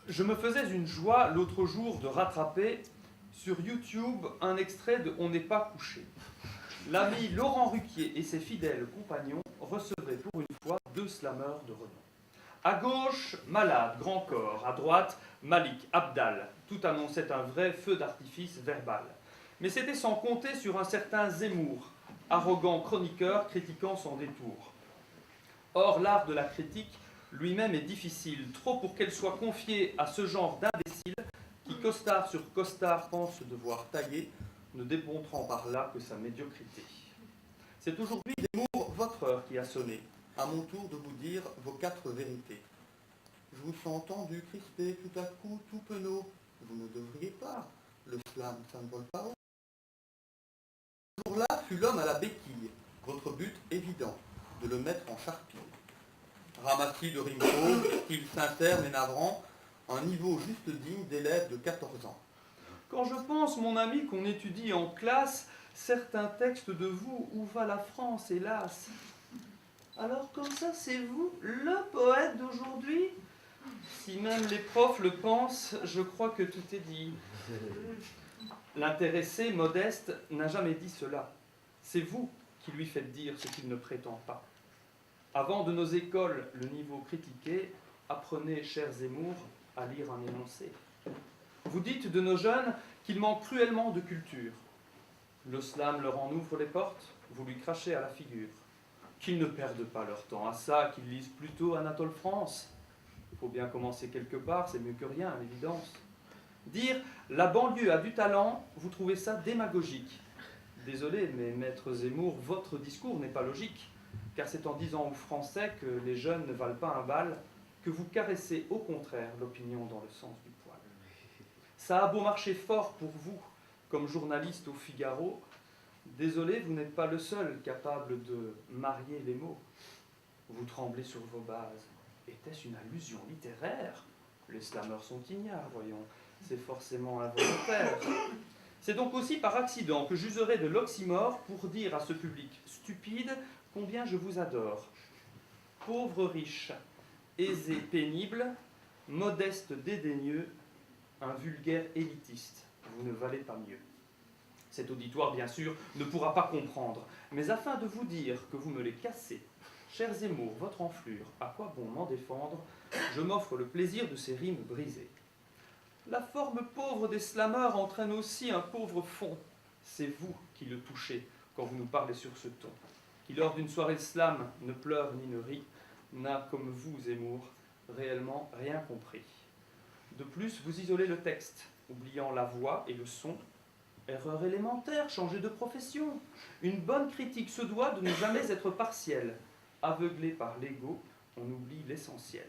Je me faisais une joie l'autre jour de rattraper sur YouTube un extrait de On n'est pas couché. L'ami Laurent Ruquier et ses fidèles compagnons recevaient pour une fois 2 slameurs de renom. À gauche, Malade, grand corps. À droite, Malik, Abdal. Tout annonçait un vrai feu d'artifice verbal. Mais c'était sans compter sur un certain Zemmour, arrogant chroniqueur critiquant sans détour. Or, l'art de la critique lui-même est difficile, trop pour qu'elle soit confiée à ce genre d'imbécile qui, costard sur costard, pense devoir tailler, ne démontrant par là que sa médiocrité. C'est aujourd'hui, Zemmour, votre heure qui a sonné. À mon tour de vous dire vos 4 vérités. Je vous sens tendu, crispé, tout à coup, tout penaud. Vous ne devriez pas. Le slam, ça ne vole pas haut. Ce jour-là fut l'homme à la béquille. Votre but évident, de le mettre en charpie. Ramassis de rimes pauvres, style sincère mais navrant, un niveau juste digne d'élèves de 14 ans. Quand je pense, mon ami, qu'on étudie en classe certains textes de vous, où va la France, hélas? Alors comme ça, c'est vous, le poète d'aujourd'hui? Si même les profs le pensent, je crois que tout est dit. L'intéressé, modeste, n'a jamais dit cela. C'est vous qui lui faites dire ce qu'il ne prétend pas. Avant de nos écoles, le niveau critiqué, apprenez, cher Zemmour, à lire un énoncé. Vous dites de nos jeunes qu'ils manquent cruellement de culture. Le slam leur en ouvre les portes, vous lui crachez à la figure. Qu'ils ne perdent pas leur temps à ça, qu'ils lisent plutôt Anatole France. Il faut bien commencer quelque part, c'est mieux que rien, à l'évidence. Dire « la banlieue a du talent », vous trouvez ça démagogique. Désolé, mais maître Zemmour, votre discours n'est pas logique, car c'est en disant aux Français que les jeunes ne valent pas un bal que vous caressez au contraire l'opinion dans le sens du poil. Ça a beau marcher fort pour vous, comme journaliste au Figaro, désolé, vous n'êtes pas le seul capable de marier les mots. Vous tremblez sur vos bases. Était-ce une allusion littéraire? Les slameurs sont ignares, voyons. C'est forcément involontaire. C'est donc aussi par accident que j'userai de l'oxymore pour dire à ce public stupide combien je vous adore. Pauvre riche, aisé pénible, modeste dédaigneux, un vulgaire élitiste. Vous ne valez pas mieux. Cet auditoire, bien sûr, ne pourra pas comprendre, mais afin de vous dire que vous me les cassez, cher Zemmour, votre enflure, à quoi bon m'en défendre, je m'offre le plaisir de ces rimes brisées. La forme pauvre des slameurs entraîne aussi un pauvre fond. C'est vous qui le touchez quand vous nous parlez sur ce ton, qui lors d'une soirée slam ne pleure ni ne rit, n'a, comme vous, Zemmour, réellement rien compris. De plus, vous isolez le texte, oubliant la voix et le son. Erreur élémentaire, changer de profession. Une bonne critique se doit de ne jamais être partielle. Aveuglé par l'ego, on oublie l'essentiel.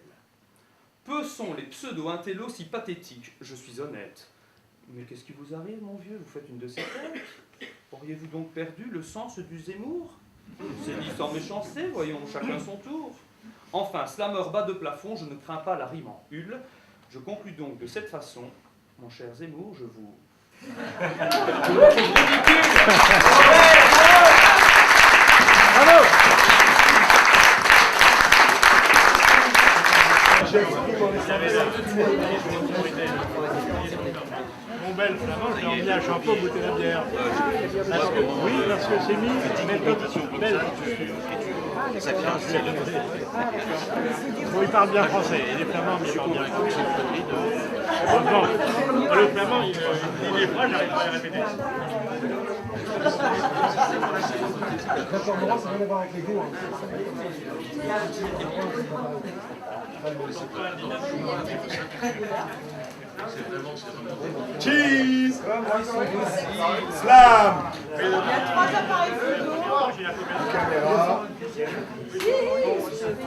Peu sont les pseudo-intellos si pathétiques, je suis honnête. Mais qu'est-ce qui vous arrive, mon vieux? Vous faites une de ces têtes? Auriez-vous donc perdu le sens du Zemmour? C'est dit sans méchanceté, voyons, chacun son tour. Enfin, slameur bas de plafond, je ne crains pas la rime en hule. Je conclus donc de cette façon, mon cher Zemmour, je vous... Bravo! Mon bel flamand, je l'ai emmené à Champeau goûter la bière. Oui, parce que c'est mis méthode belge. Bon, il parle bien français, et les flamands, ils parlent bien français. Bon, le flamand, il dit des phrases, j'arrive pas à les répéter. D'accord, ça n'a rien à voir avec les goûts. Cheese! Slam! Il y a 3 appareils photo. Caméra.